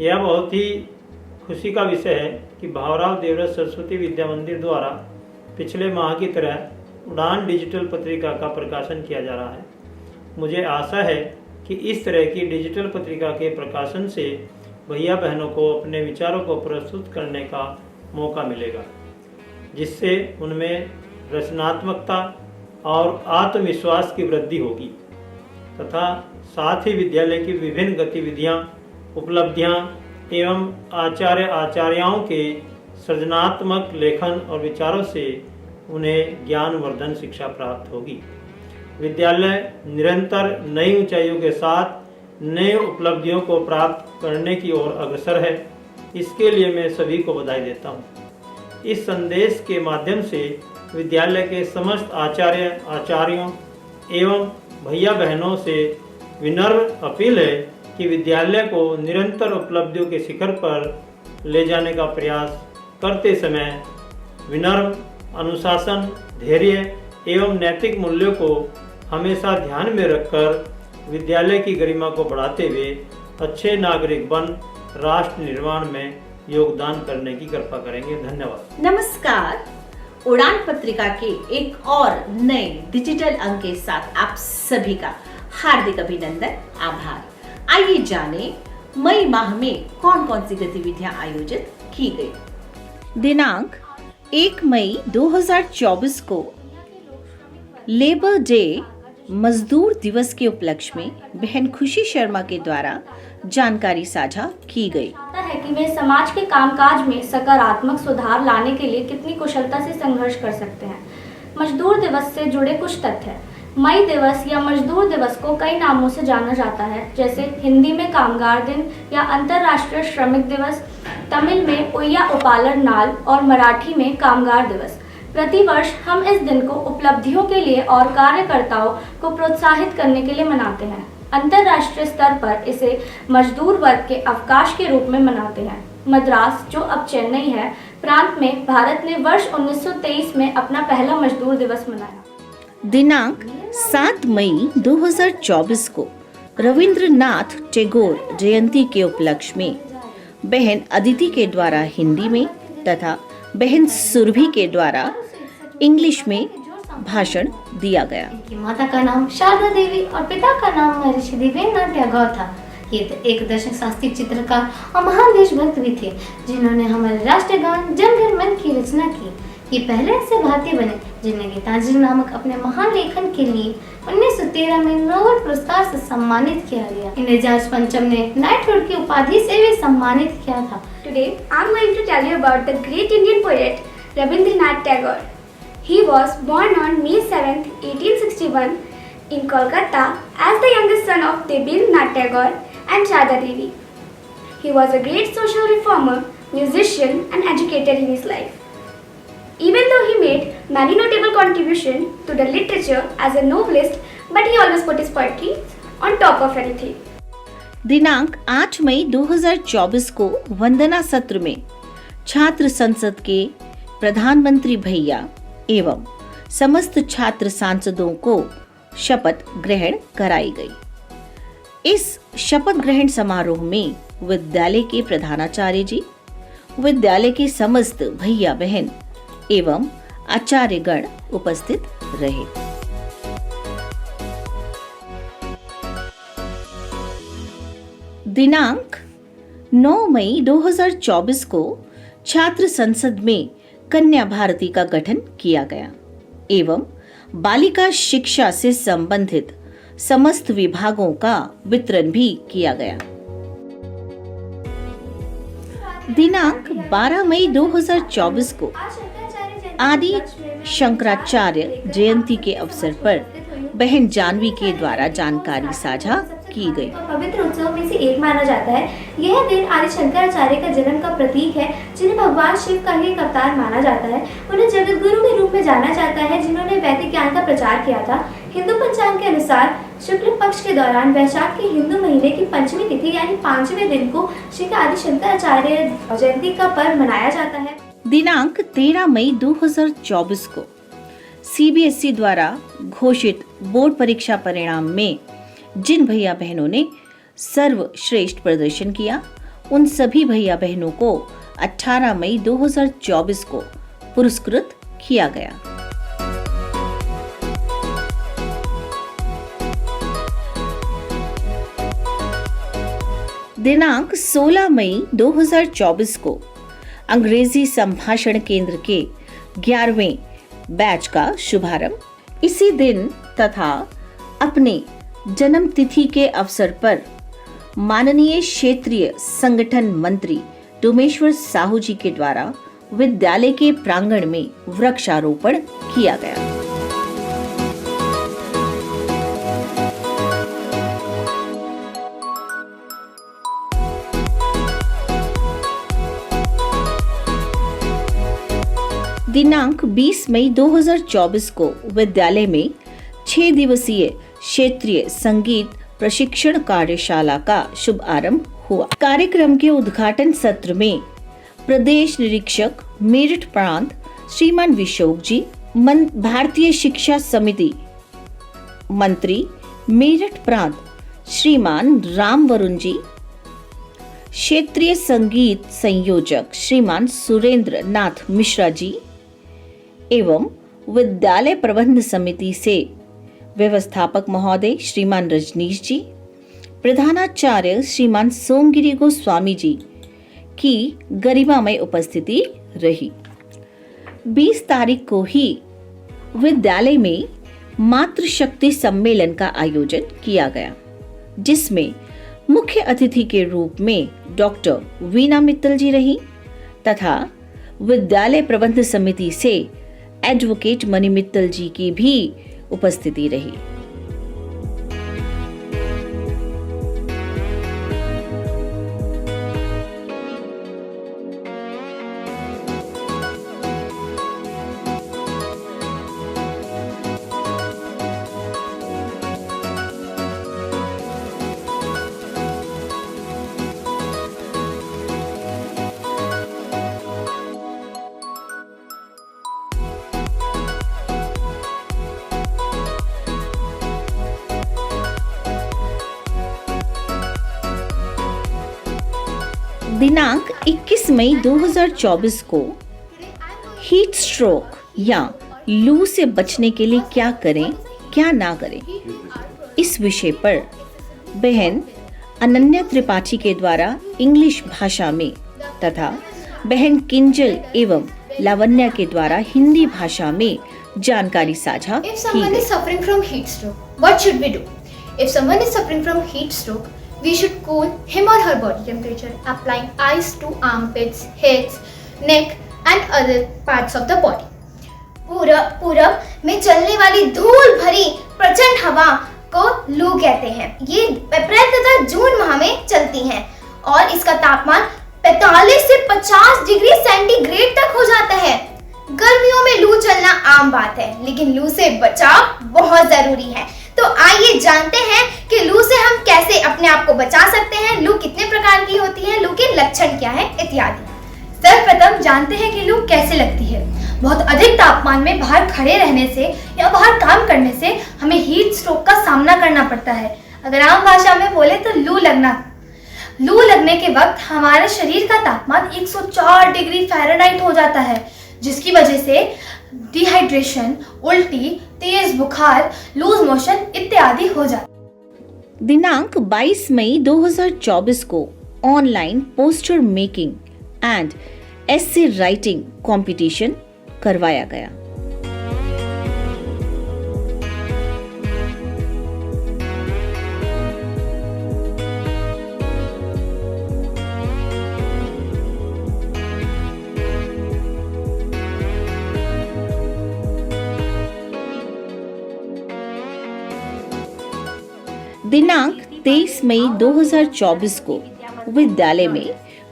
यह बहुत ही खुशी का विषय है कि भावराव देवव्रत सरस्वती विद्या मंदिर द्वारा पिछले माह की तरह उड़ान डिजिटल पत्रिका का प्रकाशन किया जा रहा है। मुझे आशा है कि इस तरह की डिजिटल पत्रिका के प्रकाशन से भैया बहनों को अपने विचारों को प्रस्तुत करने का मौका मिलेगा, जिससे उनमें रचनात्मकता और आत्मविश्वास की वृद्धि होगी तथा साथ ही विद्यालय की विभिन्न गतिविधियां, उपलब्धियां एवं आचार्यों के सृजनात्मक लेखन और विचारों से उन्हें ज्ञानवर्धन शिक्षा प्राप्त होगी। विद्यालय निरंतर नई ऊंचाइयों के साथ नए उपलब्धियों को प्राप्त करने की ओर अग्रसर है। इसके लिए मैं सभी को बधाई देता हूँ। इस संदेश के माध्यम से विद्यालय के समस्त आचार्यों एवं भैया बहनों से विनम्र अपील है कि विद्यालय को निरंतर उपलब्धियों के शिखर पर ले जाने का प्रयास करते समय विनम्र, अनुशासन, धैर्य एवं नैतिक मूल्यों को हमेशा ध्यान में रखकर विद्यालय की गरिमा को बढ़ाते हुए अच्छे नागरिक बन राष्ट्र निर्माण में योगदान करने की कृपा करेंगे। धन्यवाद। नमस्कार। उड़ान पत्रिका के एक और नए डिजिटल अंक के साथ आप सभी का हार्दिक अभिनंदन, आभार। आइए जाने मई माह में कौन कौन सी गतिविधियां आयोजित की गई। दिनांक 1 मई 2024 को लेबर डे मजदूर दिवस के उपलक्ष्य में बहन खुशी शर्मा के द्वारा जानकारी साझा की गई। है कि वे समाज के कामकाज में सकारात्मक सुधार लाने के लिए कितनी कुशलता से संघर्ष कर सकते हैं। मजदूर दिवस से जुड़े कुछ तथ्य। मई दिवस या मजदूर दिवस को कई नामों से जाना जाता है, जैसे हिंदी में कामगार दिन या अंतर्राष्ट्रीय श्रमिक दिवस, तमिल में उय्या उपालर नाल और मराठी में कामगार दिवस। प्रतिवर्ष हम इस दिन को उपलब्धियों के लिए और कार्यकर्ताओं को प्रोत्साहित करने के लिए मनाते हैं। अंतर्राष्ट्रीय स्तर पर इसे मजदूर वर्ग के अवकाश के रूप में मनाते हैं। मद्रास, जो अब चेन्नई है, प्रांत में भारत ने वर्ष 1923 में अपना पहला मजदूर दिवस मनाया। दिनांक 7 मई 2024 को रविंद्रनाथ टैगोर जयंती के उपलक्ष्य में बहन अदिति के द्वारा हिंदी में तथा बहन सुरभि के द्वारा इंग्लिश में भाषण दिया गया। इनकी माता का नाम शारदा देवी और पिता का नाम महर्षि देवेंद्रनाथ टैगोर था। ये एक दर्शक शास्त्री, चित्रकार और महान देशभक्त भी थे, जिन्होंने हमारे राष्ट्रीय गान जन गण मन की रचना की। ये पहले ऐसे भारतीय बने जिन्हें गीतांजलि नामक अपने महान लेखन के लिए 1913 में नोबेल पुरस्कार से सम्मानित किया गया। इन्हें जॉर्ज पंचम ने नाइटहुड की उपाधि से भी सम्मानित किया था। Today I am going to tell you about the great Indian poet Rabindranath Tagore. He was born on May 7, 1861 in Kolkata as the youngest son of Rabindranath Tagore and Sharda Devi. He was a great social reformer, musician and educator in his life. Even though he made many notable contributions to the literature as a novelist, but he always put his poetry on top of anything. दिनांक 8 मई 2024 को वंदना सत्र में छात्र संसद के प्रधानमंत्री भैया एवं समस्त छात्र सांसदों को शपथ ग्रहण कराई गई। इस शपथ ग्रहण समारोह में विद्यालय के प्रधानाचार्य जी, विद्यालय के समस्त भैया बहन एवं आचार्यगण उपस्थित रहे। दिनांक 9 मई 2024 को छात्र संसद में कन्या भारती का गठन किया गया एवं बालिका शिक्षा से संबंधित समस्त विभागों का वितरण भी किया गया। दिनांक 12 मई 2024 को आदि शंकराचार्य जयंती के अवसर पर बहन जानवी के द्वारा जानकारी साझा की गई। पवित्र उत्सव में से एक माना जाता है। यह दिन आदि शंकराचार्य का जन्म का प्रतीक है, जिन्हें भगवान शिव का ही अवतार माना जाता है। उन्हें जगत गुरु के रूप में जाना जाता है, जिन्होंने वैदिक ज्ञान का प्रचार किया था। हिंदू पंचांग के अनुसार शुक्ल पक्ष के दौरान वैशाख के हिंदू महीने की पंचमी तिथि यानी 5वें दिन को श्री आदि शंकराचार्य जयंती का पर्व मनाया जाता है। दिनांक 13 मई 2024 को सीबीएसई द्वारा घोषित बोर्ड परीक्षा परिणाम में जिन भैया बहनों ने सर्वश्रेष्ठ प्रदर्शन किया, उन सभी भैया बहनों को 18 मई 2024 को पुरस्कृत किया गया। दिनांक 16 मई 2024 को अंग्रेजी संभाषण केंद्र के 11वें बैच का शुभारंभ। इसी दिन तथा अपने जन्म तिथि के अवसर पर माननीय क्षेत्रीय संगठन मंत्री डोमेश्वर साहू जी के द्वारा विद्यालय के प्रांगण में वृक्षारोपण किया गया। दिनांक 20 मई 2024 को विद्यालय में 6 दिवसीय क्षेत्रीय संगीत प्रशिक्षण कार्यशाला का शुभारंभ हुआ। कार्यक्रम के उद्घाटन सत्र में प्रदेश निरीक्षक मेरठ प्रांत श्रीमान विशोक जी, भारतीय शिक्षा समिति मंत्री मेरठ प्रांत श्रीमान राम वरुण जी, क्षेत्रीय संगीत संयोजक श्रीमान सुरेंद्र नाथ मिश्रा जी एवं विद्यालय प्रबंध समिति से व्यवस्थापक महोदय श्रीमान रजनीश जी, प्रधानाचार्य श्रीमान सोमगिरी गोस्वामी जी की गरिमामय उपस्थिति रही। 20 तारीख को ही विद्यालय में मातृशक्ति सम्मेलन का आयोजन किया गया, जिसमें मुख्य अतिथि के रूप में डॉक्टर वीना मित्तल जी रही तथा विद्यालय प्रबंध समिति से एडवोकेट मणि मित्तल जी की भी उपस्थिति रही। दिनांक 21 मई 2024 को हीट स्ट्रोक या लू से बचने के लिए क्या करें क्या ना करें, इस विषय पर बहन अनन्या त्रिपाठी के द्वारा इंग्लिश भाषा में तथा बहन किंजल एवं लावण्या के द्वारा हिंदी भाषा में जानकारी साझा की गई। If someone is suffering from heat stroke, what should we do? If someone is suffering from heat stroke, we should cool him or her body temperature, applying ice to armpits, heads, neck and other parts of the body. पूरब में चलने वाली धूल भरी प्रचंड हवा को लू कहते हैं। ये अप्रैल तथा जून माह में चलती हैं और इसका तापमान 45 से 50 डिग्री सेंटीग्रेड तक हो जाता है। गर्मियों में लू चलना आम बात है, लेकिन लू से बचाव बहुत जरूरी है। तो आइए जानते हैं कि लू से हम कैसे अपने आप को बचा सकते हैं, लू कितने प्रकार की होती है, लू के लक्षण क्या है इत्यादि। सर्वप्रथम जानते हैं कि लू कैसे लगती है। बहुत अधिक तापमान में बाहर खड़े रहने से या बाहर काम करने से हमें हीट स्ट्रोक का सामना करना पड़ता है। अगर आम भाषा में बोले तो लू लगने के वक्त हमारे शरीर का तापमान 104 डिग्री फ़ारेनहाइट हो जाता है, जिसकी वजह से डिहाइड्रेशन, उल्टी, तेज बुखार, लूज मोशन इत्यादि हो जाता। दिनांक 22 मई 2024 को online poster making and essay writing competition करवाया गया। दिनांक 23 मई 2024 को विद्यालय में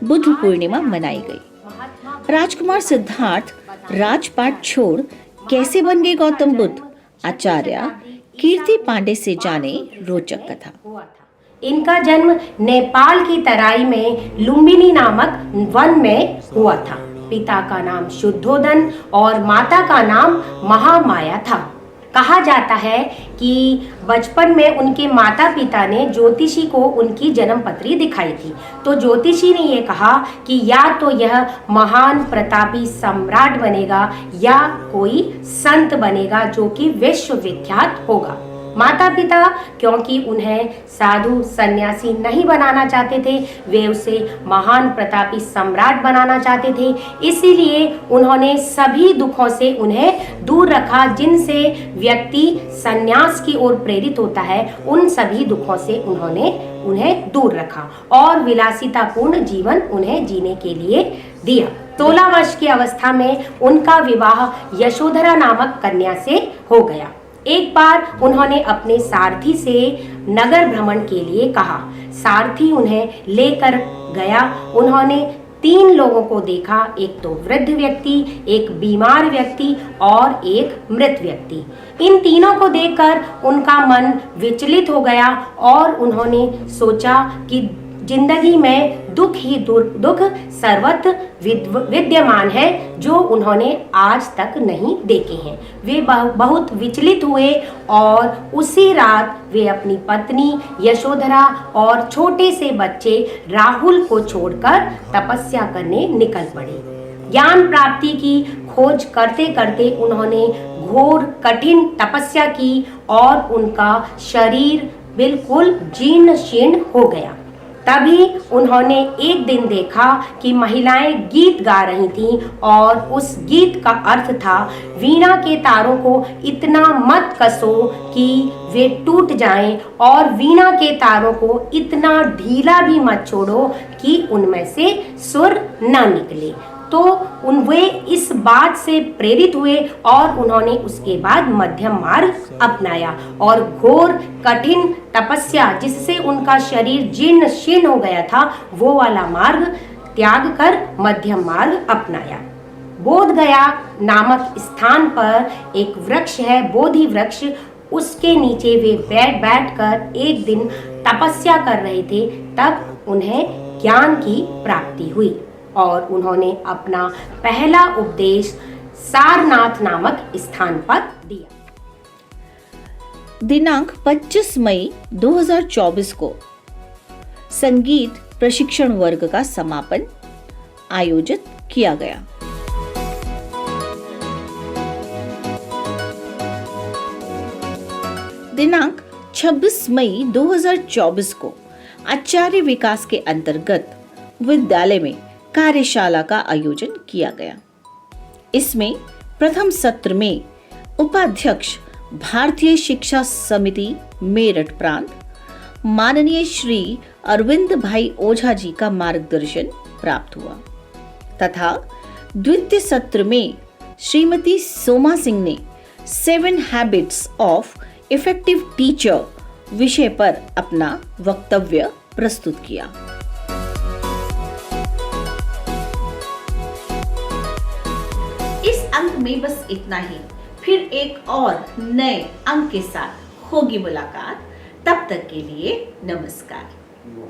बुद्ध पूर्णिमा मनाई गई। राजकुमार सिद्धार्थ राजपाट छोड़ कैसे बन गए गौतम बुद्ध, आचार्य कीर्ति पांडे से जाने रोचक कथा। इनका जन्म नेपाल की तराई में लुम्बिनी नामक वन में हुआ था। पिता का नाम शुद्धोदन और माता का नाम महामाया था। कहा जाता है कि बचपन में उनके माता पिता ने ज्योतिषी को उनकी जन्म पत्री दिखाई थी। तो ज्योतिषी ने ये कहा कि या तो यह महान प्रतापी सम्राट बनेगा या कोई संत बनेगा जो कि विश्वविख्यात होगा। माता पिता क्योंकि उन्हें साधु सन्यासी नहीं बनाना चाहते थे, वे उसे महान प्रतापी सम्राट बनाना चाहते थे, इसीलिए उन्होंने सभी दुखों से उन्हें दूर रखा जिनसे व्यक्ति सन्यास की ओर प्रेरित होता है। उन सभी दुखों से उन्होंने उन्हें दूर रखा और विलासितापूर्ण जीवन उन्हें जीने के लिए दिया। 16 वर्ष की अवस्था में उनका विवाह यशोधरा नामक कन्या से हो गया। एक बार उन्होंने अपने सारथी से नगर भ्रमण के लिए कहा। सारथी उन्हें लेकर गया। उन्होंने 3 लोगों को देखा, एक तो वृद्ध व्यक्ति, एक बीमार व्यक्ति और एक मृत व्यक्ति। इन तीनों को देखकर उनका मन विचलित हो गया और उन्होंने सोचा कि जिंदगी में दुख ही दुख सर्वत्र विद्यमान है जो उन्होंने आज तक नहीं देखे हैं। वे बहुत विचलित हुए और उसी रात वे अपनी पत्नी यशोधरा और छोटे से बच्चे राहुल को छोड़कर तपस्या करने निकल पड़े। ज्ञान प्राप्ति की खोज करते करते उन्होंने घोर कठिन तपस्या की और उनका शरीर बिल्कुल जीर्ण शीर्ण हो गया। तभी उन्होंने एक दिन देखा कि महिलाएं गीत गा रही थीं और उस गीत का अर्थ था, वीणा के तारों को इतना मत कसो कि वे टूट जाएं और वीणा के तारों को इतना ढीला भी मत छोड़ो कि उनमें से सुर न निकले। तो वे इस बात से प्रेरित हुए और उन्होंने उसके बाद मध्यम मार्ग अपनाया और घोर कठिन तपस्या जिससे उनका शरीर जीर्ण शीर्ण हो गया था वो वाला मार्ग त्याग कर मध्यम मार्ग अपनाया। बोध गया नामक स्थान पर एक वृक्ष है, बोधि वृक्ष, उसके नीचे वे बैठकर एक दिन तपस्या कर रहे थे। तब उन्हें ज्ञान की प्राप्ति हुई और उन्होंने अपना पहला उपदेश सारनाथ नामक स्थान पर दिया। दिनांक 25 मई 2024 को संगीत प्रशिक्षण वर्ग का समापन आयोजित किया गया। दिनांक 26 मई 2024 को आचार्य विकास के अंतर्गत विद्यालय में कार्यशाला का आयोजन किया गया। इसमें प्रथम सत्र में उपाध्यक्ष भारतीय शिक्षा समिति मेरठ प्रांत माननीय श्री अरविंद भाई ओझा जी का मार्गदर्शन प्राप्त हुआ तथा द्वितीय सत्र में श्रीमती सोमा सिंह ने 7 हैबिट्स ऑफ इफेक्टिव टीचर विषय पर अपना वक्तव्य प्रस्तुत किया। इस अंक में बस इतना ही। फिर एक और नए अंक के साथ होगी मुलाकात। तब तक के लिए नमस्कार।